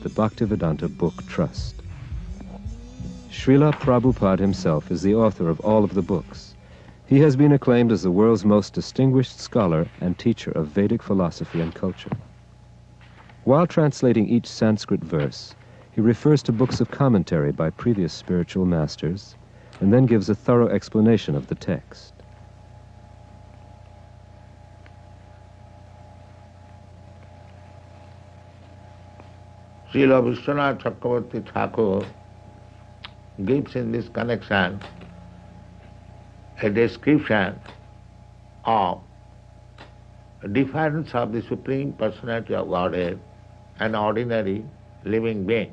the Bhaktivedanta Book Trust. Srila Prabhupada himself is the author of all of the books. He has been acclaimed as the world's most distinguished scholar and teacher of Vedic philosophy and culture. While translating each Sanskrit verse, he refers to books of commentary by previous spiritual masters and then gives a thorough explanation of the text. Srila Vishwanath Chakravarti Thakur gives in this connection a description of the difference of the Supreme Personality of Godhead and ordinary living being.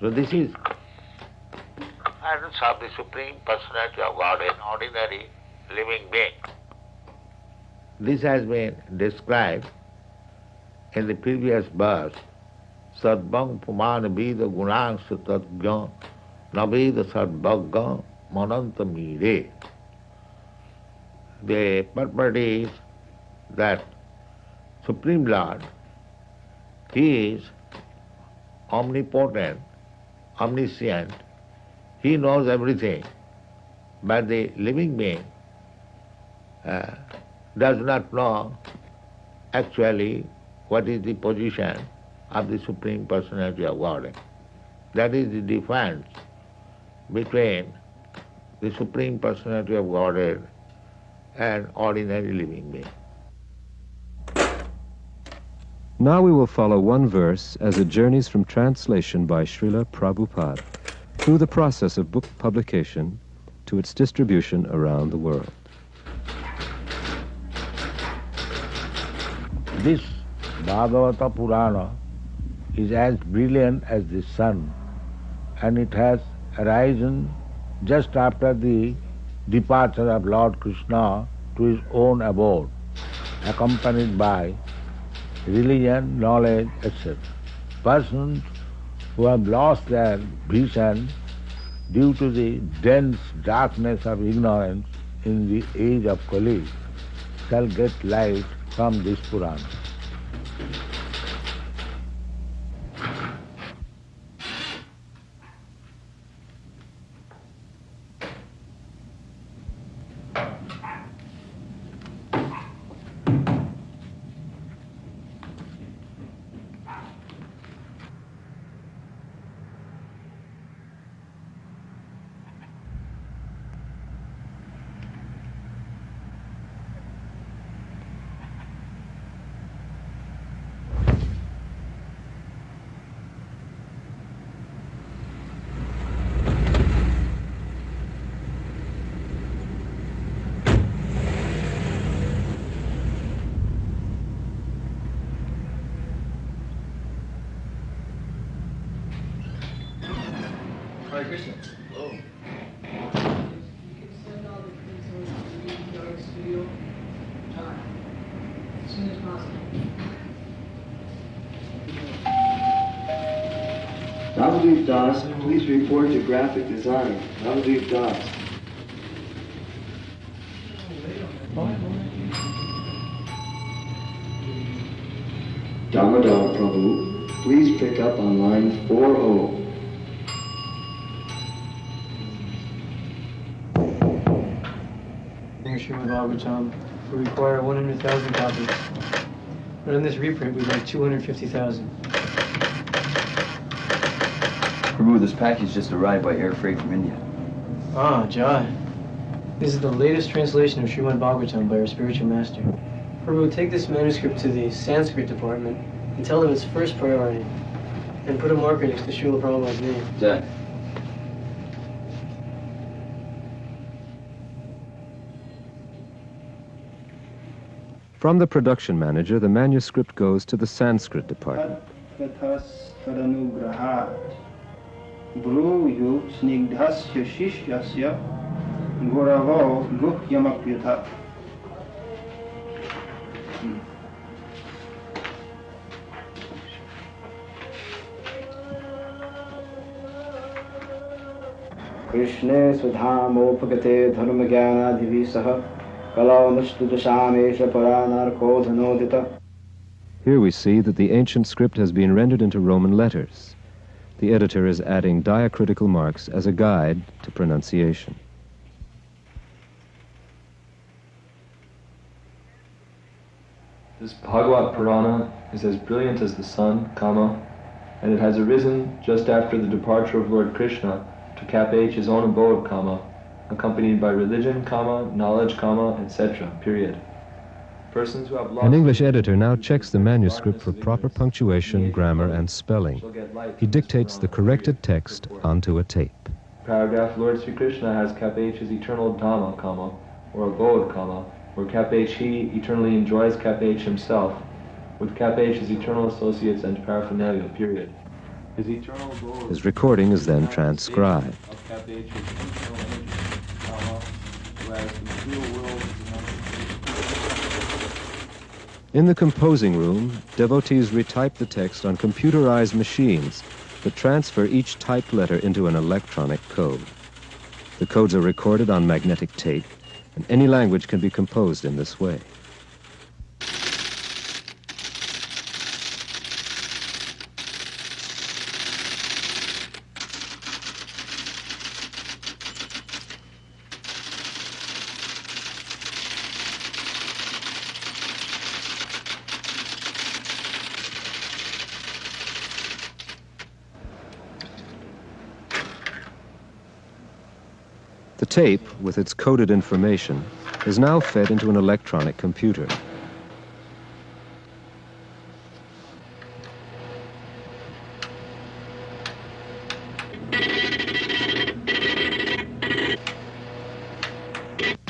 So this is difference of the Supreme Personality of Godhead and ordinary living being. This has been described in the previous verse, Sadbang Pumana Vida Gunang Satadgya Naveda Sadbhagga Mananta Mire. The purport is that Supreme Lord, He is omnipotent, omniscient, He knows everything, but the living being does not know actually what is the position of the Supreme Personality of Godhead. That is the difference between the Supreme Personality of Godhead and ordinary living being. Now we will follow one verse as it journeys from translation by Srila Prabhupada through the process of book publication to its distribution around the world. This Bhagavata Purana is as brilliant as the sun, and it has arisen just after the departure of Lord Krishna to his own abode, accompanied by religion, knowledge, etc. Persons who have lost their vision due to the dense darkness of ignorance in the age of Kali shall get light from this Purana. Hare Krishna. Hello. You can send all the things to our studio time as soon as possible. Navdeep Das, please report to graphic design. Navdeep Das. Damodar Prabhu, please pick up on line 40. Srimad Bhagavatam, we require 100,000 copies. But on this reprint, we'd like 250,000. Prabhu, this package just arrived by air freight from India. Ah, Jai. This is the latest translation of Srimad Bhagavatam by our spiritual master. Prabhu, take this manuscript to the Sanskrit department and tell them it's first priority. And put a marker next to Srila Prabhupada's name. Jai. From the production manager, the manuscript goes to the Sanskrit department. Krishne Sudhamopagate Dharma Jnanadhivi Saha Here we see that the ancient script has been rendered into Roman letters. The editor is adding diacritical marks as a guide to pronunciation. This Bhagavad Purana is as brilliant as the sun, and it has arisen just after the departure of Lord Krishna to cap his own abode, accompanied by religion, knowledge, etc., period. Persons who have lost... An English editor now checks the manuscript for proper punctuation, grammar, and spelling. He dictates the corrected text onto a tape. Paragraph, Lord Sri Krishna has cap his eternal Dhamma, or abode, where cap he eternally enjoys cap himself, with cap his eternal associates and paraphernalia, period. His eternal abode... His recording is then transcribed. In the composing room, devotees retype the text on computerized machines that transfer each typed letter into an electronic code. The codes are recorded on magnetic tape, and any language can be composed in this way. The tape, with its coded information, is now fed into an electronic computer.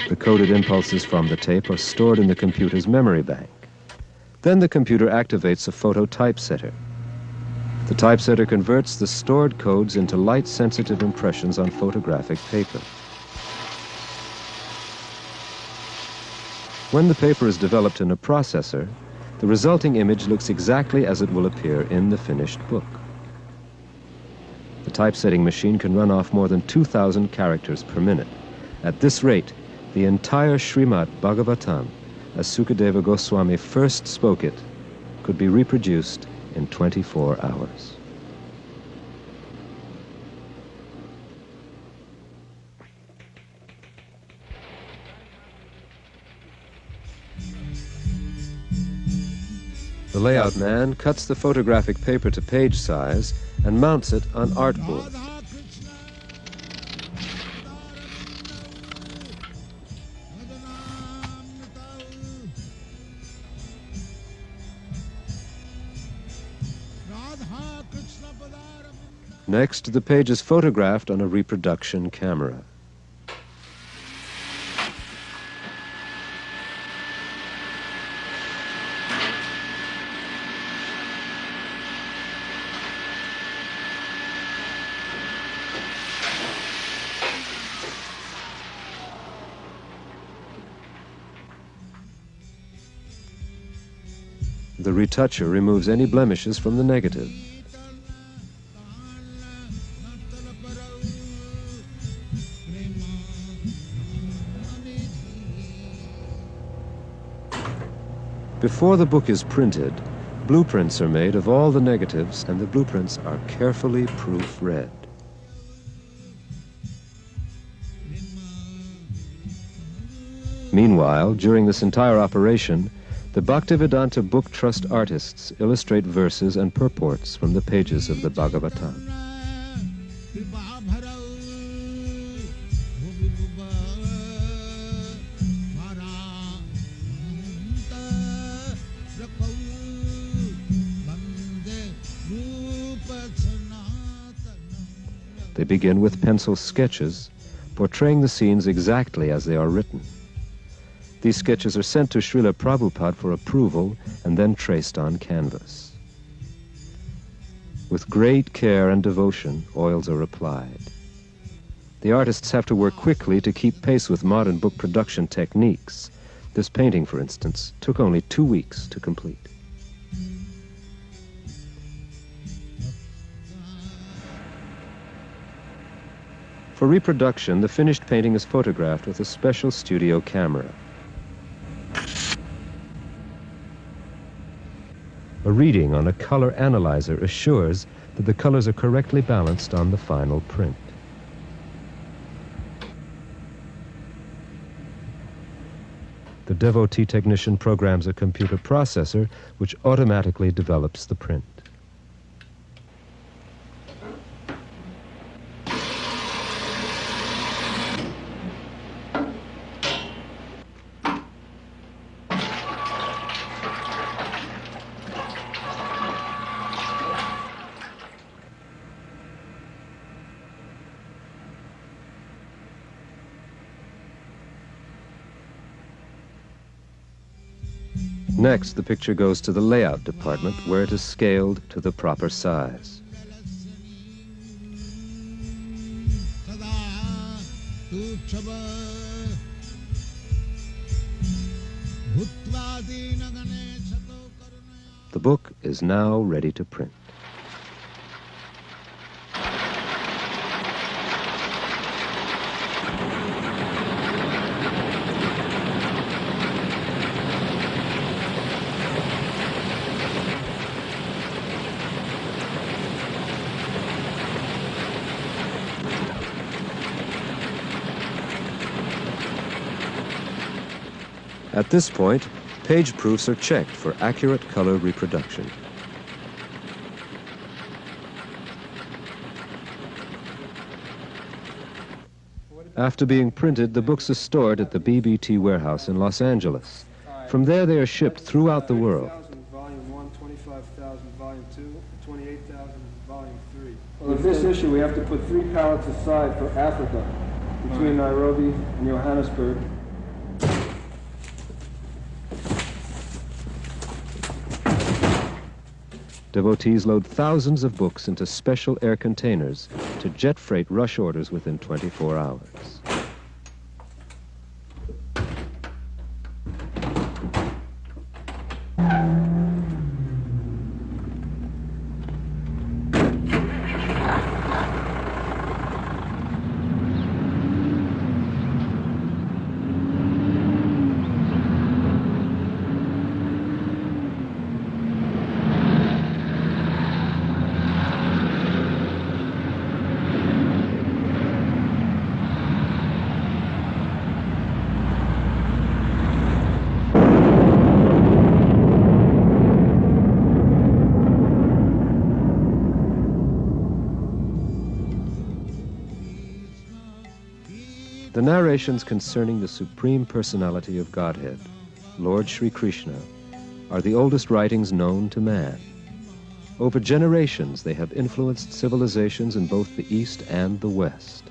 The coded impulses from the tape are stored in the computer's memory bank. Then the computer activates a photo typesetter. The typesetter converts the stored codes into light-sensitive impressions on photographic paper. When the paper is developed in a processor, the resulting image looks exactly as it will appear in the finished book. The typesetting machine can run off more than 2,000 characters per minute. At this rate, the entire Srimad Bhagavatam, as Sukadeva Goswami first spoke it, could be reproduced in 24 hours. The layout man cuts the photographic paper to page size and mounts it on artboard. Next, the page is photographed on a reproduction camera. The retoucher removes any blemishes from the negative. Before the book is printed, blueprints are made of all the negatives, and the blueprints are carefully proofread. Meanwhile, during this entire operation, the Bhaktivedanta Book Trust artists illustrate verses and purports from the pages of the Bhagavatam. They begin with pencil sketches, portraying the scenes exactly as they are written. These sketches are sent to Srila Prabhupada for approval and then traced on canvas. With great care and devotion, oils are applied. The artists have to work quickly to keep pace with modern book production techniques. This painting, for instance, took only 2 weeks to complete. For reproduction, the finished painting is photographed with a special studio camera. A reading on a color analyzer assures that the colors are correctly balanced on the final print. The devotee technician programs a computer processor which automatically develops the print. Next, the picture goes to the layout department, where it is scaled to the proper size. The book is now ready to print. At this point, page proofs are checked for accurate color reproduction. After being printed, the books are stored at the BBT warehouse in Los Angeles. From there, they are shipped throughout the world. Volume 1, 25,000, Volume 2, 28,000, Volume 3. Well, with this issue, we have to put 3 pallets aside for Africa, between Nairobi and Johannesburg. Devotees load thousands of books into special air containers to jet freight rush orders within 24 hours. The narrations concerning the Supreme Personality of Godhead, Lord Sri Krishna, are the oldest writings known to man. Over generations, they have influenced civilizations in both the East and the West.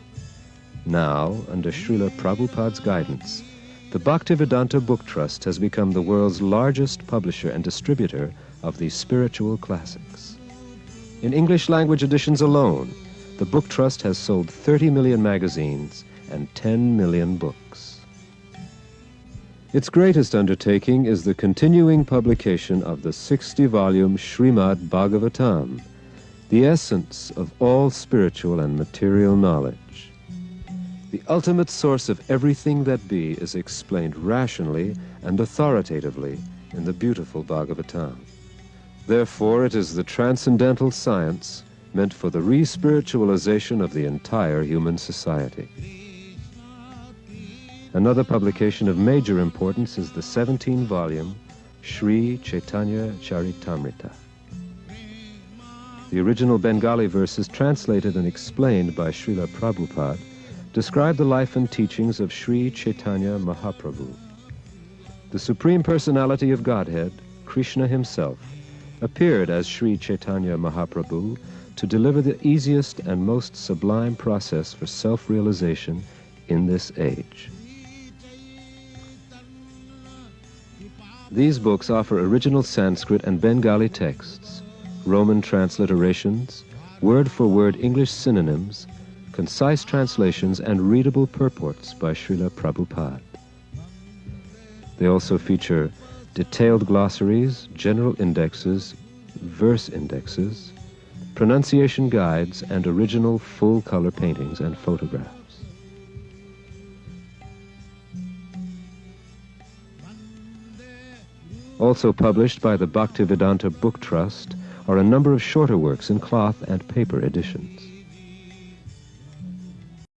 Now, under Srila Prabhupada's guidance, the Bhaktivedanta Book Trust has become the world's largest publisher and distributor of these spiritual classics. In English language editions alone, the Book Trust has sold 30 million magazines and 10 million books. Its greatest undertaking is the continuing publication of the 60-volume Srimad Bhagavatam, the essence of all spiritual and material knowledge. The ultimate source of everything that be is explained rationally and authoritatively in the beautiful Bhagavatam. Therefore, it is the transcendental science meant for the re-spiritualization of the entire human society. Another publication of major importance is the 17-volume Sri Chaitanya Charitamrita. The original Bengali verses, translated and explained by Srila Prabhupada, describe the life and teachings of Sri Chaitanya Mahaprabhu. The Supreme Personality of Godhead, Krishna himself, appeared as Sri Chaitanya Mahaprabhu to deliver the easiest and most sublime process for self-realization in this age. These books offer original Sanskrit and Bengali texts, Roman transliterations, word-for-word English synonyms, concise translations, and readable purports by Srila Prabhupada. They also feature detailed glossaries, general indexes, verse indexes, pronunciation guides, and original full-color paintings and photographs. Also published by the Bhaktivedanta Book Trust are a number of shorter works in cloth and paper editions.